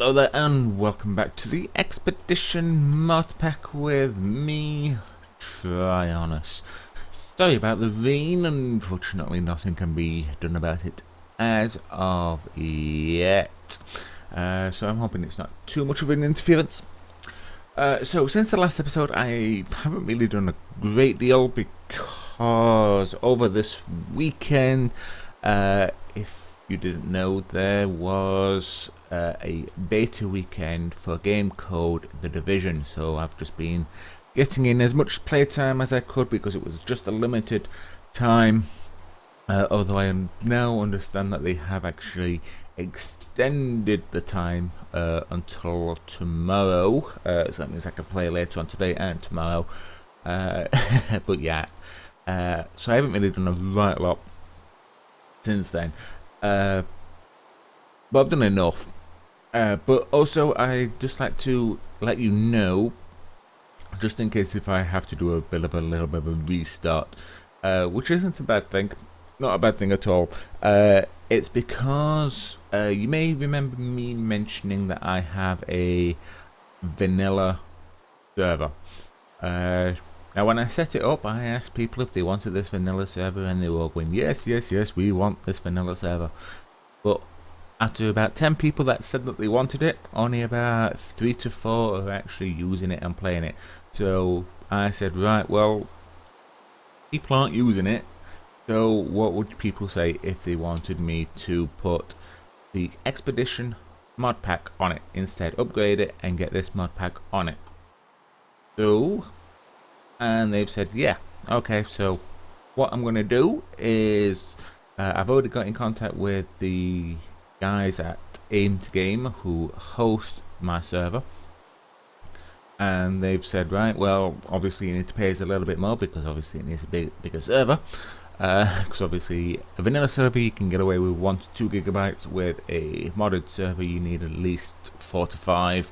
Hello there and welcome back to the Expedition mod pack with me, Tryonus. Sorry about the rain, unfortunately nothing can be done about it as of yet. So I'm hoping it's not too much of an interference. So since the last episode I haven't really done a great deal because over this weekend, if you didn't know, there was a beta weekend for a game called The Division, so I've just been getting in as much playtime as I could because it was just a limited time, although I now understand that they have actually extended the time until tomorrow, so that means I can play later on today and tomorrow. But yeah, so I haven't really done a right lot since then, but I've done enough. But also I'd just like to let you know, just in case if I have to do a little bit of a restart, which isn't a bad thing, not a bad thing at all. It's because you may remember me mentioning that I have a vanilla server. Now when I set it up, I asked people if they wanted this vanilla server, and they were all going, yes, yes, yes, we want this vanilla server. But after about 10 people that said that they wanted it, only about 3 to 4 are actually using it and playing it. So I said, right, well, people aren't using it, so what would people say if they wanted me to put the Expedition mod pack on it instead? Upgrade it and get this mod pack on it. So, and they've said, yeah, okay. So what I'm going to do is, I've already got in contact with the guys at Mntdewmania who host my server, and they've said, right, well, obviously you need to pay us a little bit more because obviously it needs a bigger server, because obviously a vanilla server you can get away with 1 to 2 gigabytes. With a modded server you need at least 4 to 5,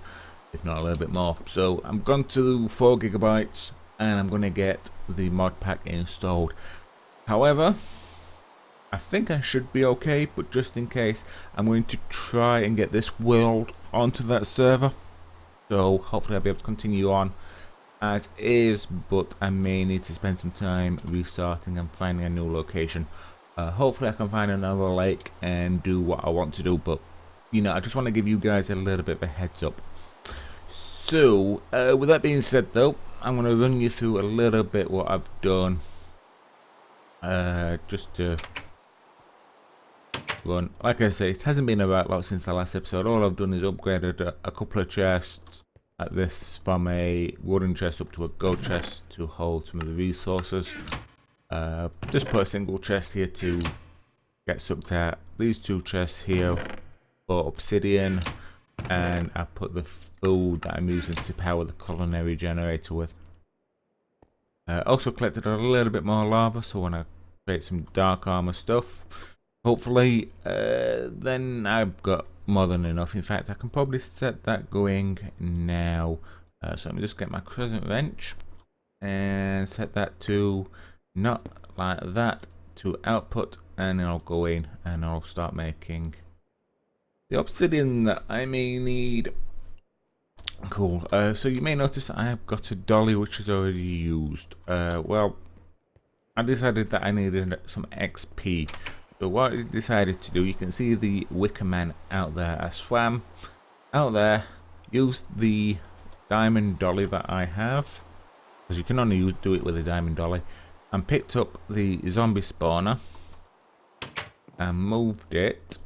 if not a little bit more. So I'm going to 4 gigabytes and I'm going to get the mod pack installed. However, I think I should be okay, but just in case, I'm going to try and get this world onto that server. So hopefully I'll be able to continue on as is, but I may need to spend some time restarting and finding a new location. Hopefully I can find another lake and do what I want to do, but you know, I just want to give you guys a little bit of a heads up. So with that being said though, I'm going to run you through a little bit what I've done, just to run. Like I say, it hasn't been a right lot since the last episode. All I've done is upgraded a couple of chests at this, from a wooden chest up to a gold chest to hold some of the resources. Just put a single chest here to get sucked out. These 2 chests here for obsidian, and I put the food that I'm using to power the culinary generator with. Also collected a little bit more lava, so when I create some dark armor stuff, hopefully, then I've got more than enough. In fact, I can probably set that going now. So let me just get my crescent wrench and set that to, not like that, to output, and then I'll go in and I'll start making the obsidian that I may need. Cool. So you may notice I have got a dolly which is already used. Well, I decided that I needed some XP. So what I decided to do, you can see the Wicker Man out there. I swam out there, used the diamond dolly that I have, because you can only do it with a diamond dolly, and picked up the zombie spawner and moved it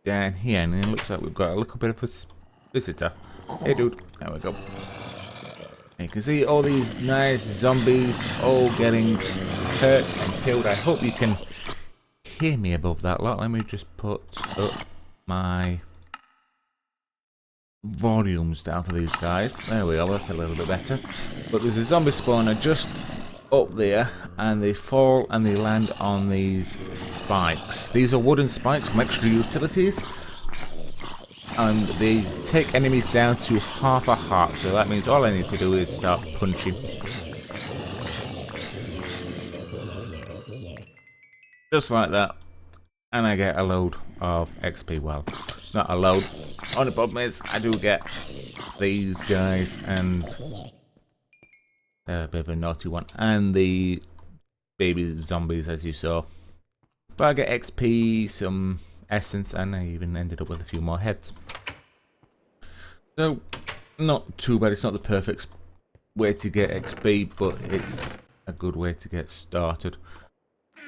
down here, and it looks like we've got a little bit of a visitor. Hey dude, there we go. And you can see all these nice zombies all getting hurt and killed. I hope you can hear me above that lot. Let me just put up my volumes down for these guys. There we go, that's a little bit better. But there's a zombie spawner just up there, and they fall and they land on these spikes. These are wooden spikes from extra utilities, and they take enemies down to half a heart. So that means all I need to do is start punching. Just like that. and I get a load of XP. Well, not a load. Only problem is I do get these guys and a bit of a naughty one, and the baby zombies, as you saw. But I get XP, some essence, and I even ended up with a few more heads. So, not too bad. It's not the perfect way to get XP, but it's a good way to get started.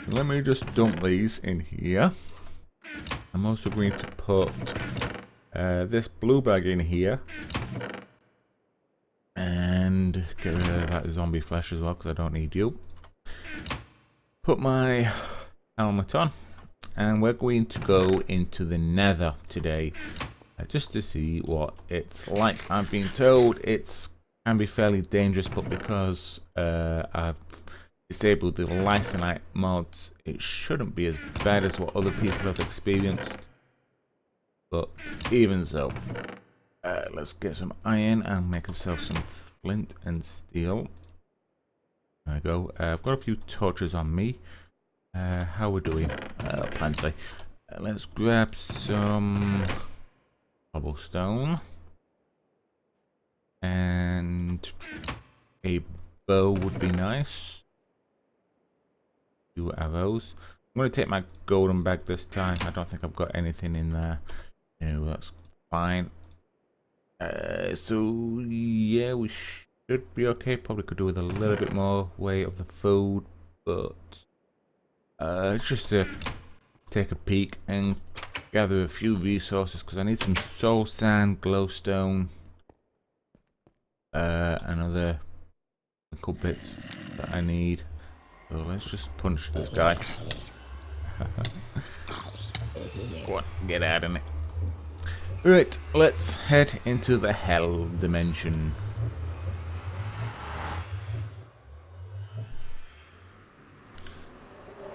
Let me just dump these in here. I'm also going to put this blue bag in here. And get rid of that zombie flesh as well, because I don't need you. Put my helmet on. And we're going to go into the Nether today. Just to see what it's like. I've been told it can be fairly dangerous, but because I've disabled the Lysonite mods, it shouldn't be as bad as what other people have experienced. But even so, let's get some iron and make ourselves some flint and steel. There we go. I've got a few torches on me. How we're doing? Plenty. Let's grab some cobblestone and a bow would be nice. 2 arrows. I'm going to take my golden bag this time. I don't think I've got anything in there. No, that's fine. So yeah, we should be okay. Probably could do with a little bit more weight of the food, but just to take a peek and gather a few resources, because I need some soul sand, glowstone, and other cool bits that I need. So let's just punch this guy. Go on, get out of it. Right, let's head into the hell dimension.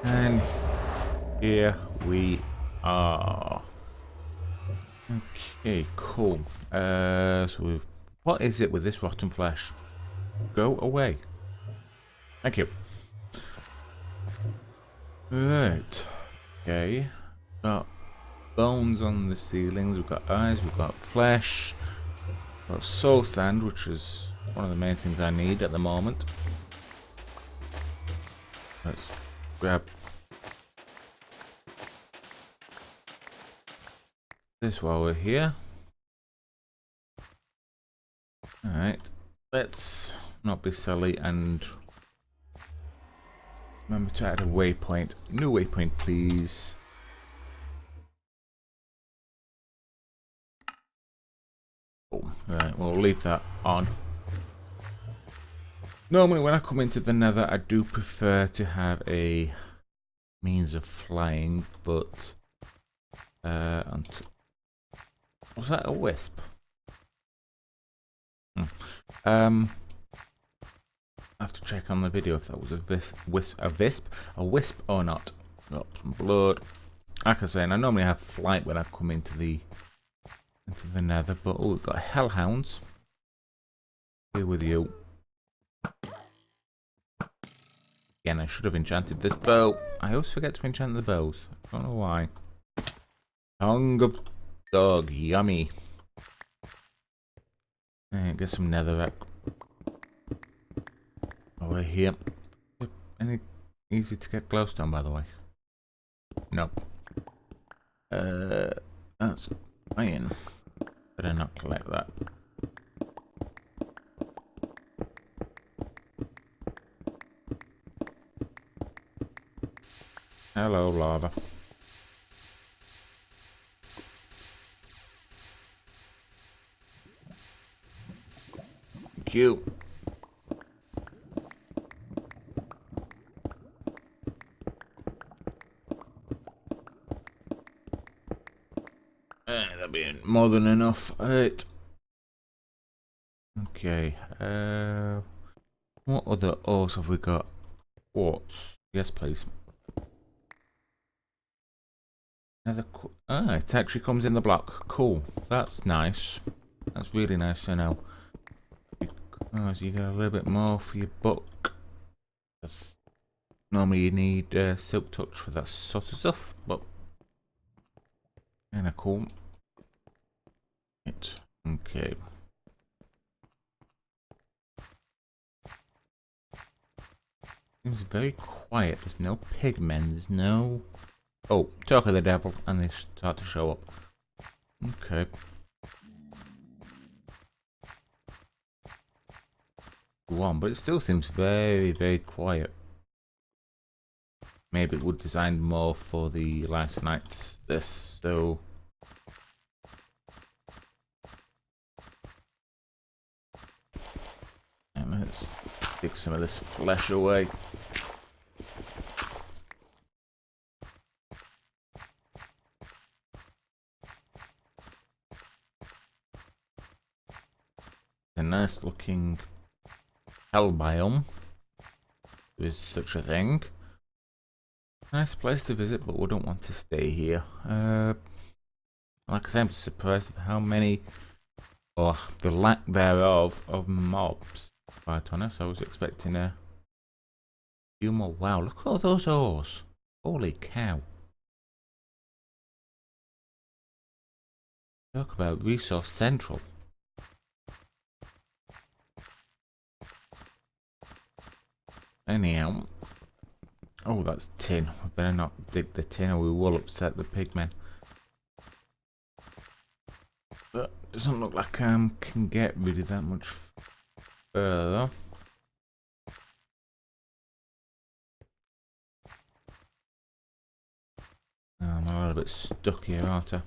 And here we are. Okay, cool. So what is it with this rotten flesh? Go away. Thank you. Right. Okay. Got bones on the ceilings, we've got eyes, we've got flesh, we've got soul sand, which is one of the main things I need at the moment. Let's grab this while we're here. Alright, let's not be silly and remember to add a waypoint. New waypoint, please. Right, we'll leave that on. Normally when I come into the Nether, I do prefer to have a means of flying, but was that a wisp? I have to check on the video if that was a wisp or not. Oh, some blood. Like I was saying, I normally have flight when I come into the Nether, but oh, we've got hellhounds. Here with you. Again, I should have enchanted this bow. I always forget to enchant the bows. I don't know why. Tongue of dog, yummy. And get some netherrack. Over here. Any easy to get glowstone, by the way? No. That's iron. Better not collect that. Hello, lava. Thank you. That'll be more than enough. Right. Okay. What other ores have we got? Quartz. Yes, please. It actually comes in the block. Cool. That's nice. That's really nice to know. Because you get a little bit more for your buck. Normally you need silk touch for that sort of stuff, but Kinda cool. Okay. Seems very quiet. There's no pigmen. There's no... Oh, talk of the devil, and they start to show up. Okay. Go on, but it still seems very, very quiet. Maybe it would design more for the last nights. This, so... And let's take some of this flesh away. A nice looking hell biome. There is such a thing. Nice place to visit, but we don't want to stay here. Like I said, I'm surprised at how many, or the lack thereof, of mobs. Quite honest, I was expecting a few more. Wow, look at all those ores. Holy cow. Talk about resource central. Anyhow. Oh, that's tin. We better not dig the tin or we will upset the pigmen. But doesn't look like I can get really that much further. I'm a little bit stuck here, aren't I?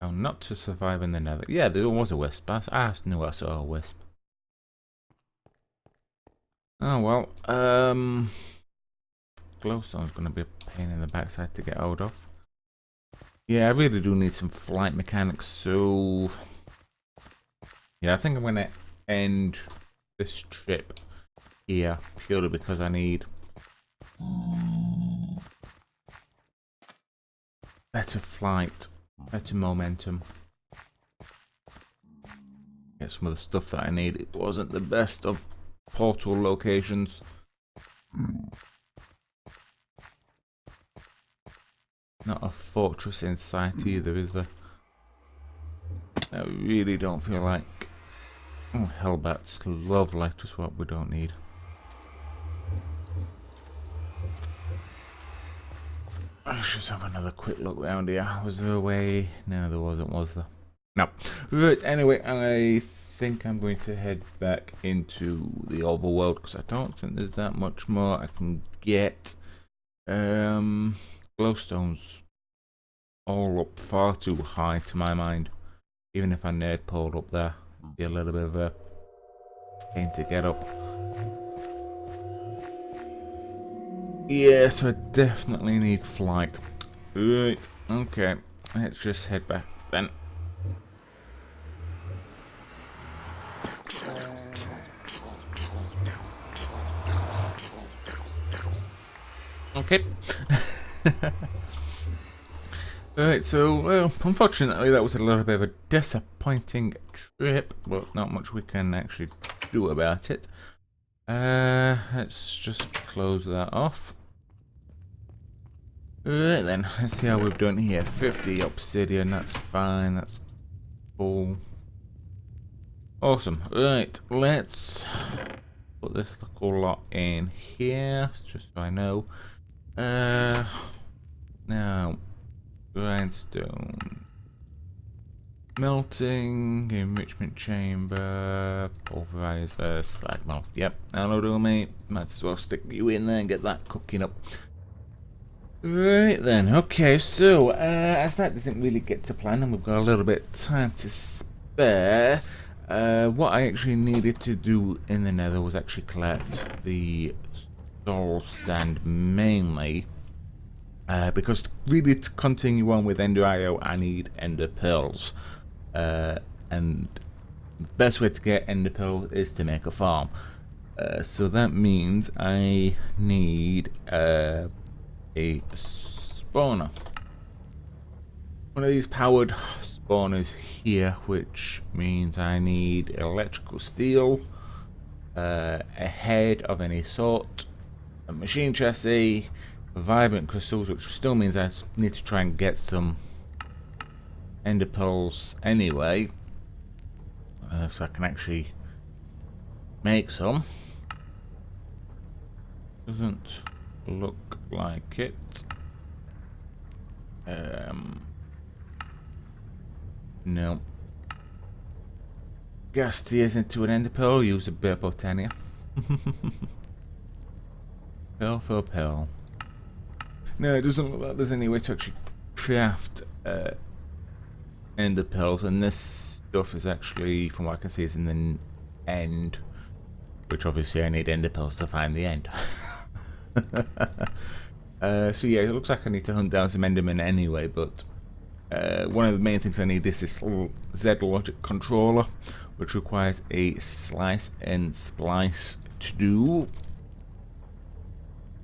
Oh, not to survive in the nether. Yeah, there was a wisp. I knew I saw a wisp. Oh well, glowstone's gonna be a pain in the backside to get hold of. Yeah, I really do need some flight mechanics, so yeah, I think I'm gonna end this trip here purely because I need better flight, better momentum. Get some of the stuff that I need. It wasn't the best of portal locations. Not a fortress in sight either, is there? I really don't feel like... Oh, hellbats, lovely, just what we don't need. I should have another quick look round here. Was there a way? No, there wasn't, was there? No. Right, anyway, I think I'm going to head back into the overworld because I don't think there's that much more I can get. Glowstones all up far too high to my mind. Even if I nade pulled up there, it'd be a little bit of a pain to get up. Yeah, so I definitely need flight. Right, okay, let's just head back then. Okay. Alright, so, unfortunately that was a little bit of a disappointing trip, but not much we can actually do about it. Let's just close that off. Right then, let's see how we've done here. 50 obsidian, that's fine, that's cool. Awesome. Right, let's put this little lot in here, just so I know. Now, grindstone, melting, enrichment chamber, pulverizer, slag melt. Yep, hello to me. Might as well stick you in there and get that cooking up. Right then, okay, so as that didn't really get to plan and we've got a little bit of time to spare, what I actually needed to do in the nether was actually collect the soul sand mainly, because really to continue on with Ender IO I need ender pearls, and the best way to get ender pearls is to make a farm. So that means I need a spawner. One of these powered spawners here, which means I need electrical steel, a head of any sort, a machine chassis, vibrant crystals, which still means I need to try and get some ender pearls anyway, so I can actually make some. Doesn't look like it. No. Gas tears into an ender pearl, use a Mrpayton. Pearl for pearl. No, it doesn't look like there's any way to actually craft ender pearls, and this stuff is actually, from what I can see, is in the end, which obviously I need ender pearls to find the end. So yeah, it looks like I need to hunt down some endermen anyway, but one of the main things I need is this little Z logic controller, which requires a slice and splice to do.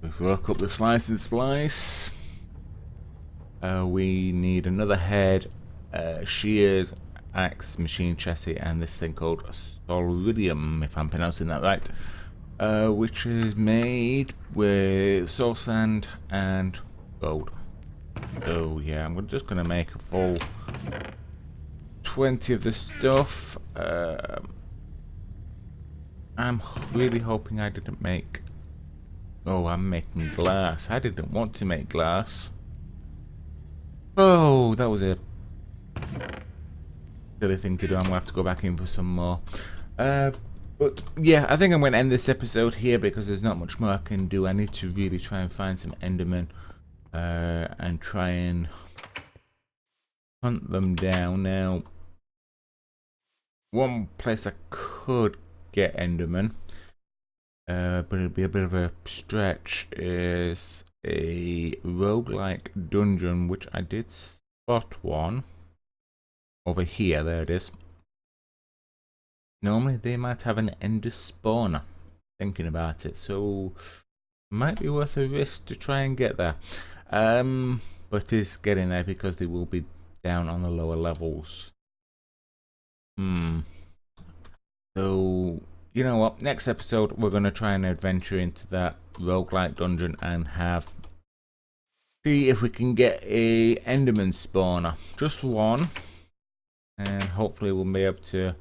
If we look up the slice and splice, we need another head, shears, axe, machine chassis, and this thing called solridium, if I'm pronouncing that right, which is made with soul sand and gold. So yeah, I'm just going to make a full 20 of this stuff. I'm really hoping I didn't make... Oh, I'm making glass. I didn't want to make glass. Oh, that was a silly thing to do. I'm going to have to go back in for some more. But yeah, I think I'm going to end this episode here because there's not much more I can do. I need to really try and find some endermen and try and hunt them down. Now, one place I could get endermen, but it'll be a bit of a stretch, is a roguelike dungeon, which I did spot one over here. There it is. Normally they might have an ender spawner, thinking about it, so might be worth a risk to try and get there. But it's getting there because they will be down on the lower levels. So, you know what, next episode we're going to try and adventure into that roguelike dungeon and see if we can get a enderman spawner, just one, and hopefully we'll be able to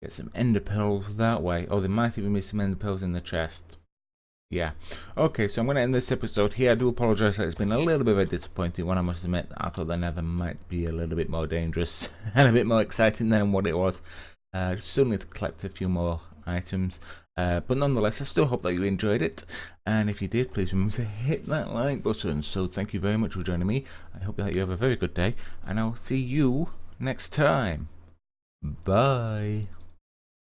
get some ender pearls that way. Oh, there might even be some ender pearls in the chest. Yeah. Okay, so I'm going to end this episode here. I do apologise that it's been a little bit of a disappointing one, I must admit. I thought the Nether might be a little bit more dangerous and a bit more exciting than what it was. Still need to collect a few more items. But nonetheless, I still hope that you enjoyed it. And if you did, please remember to hit that like button. So thank you very much for joining me. I hope that you have a very good day. And I'll see you next time. Bye.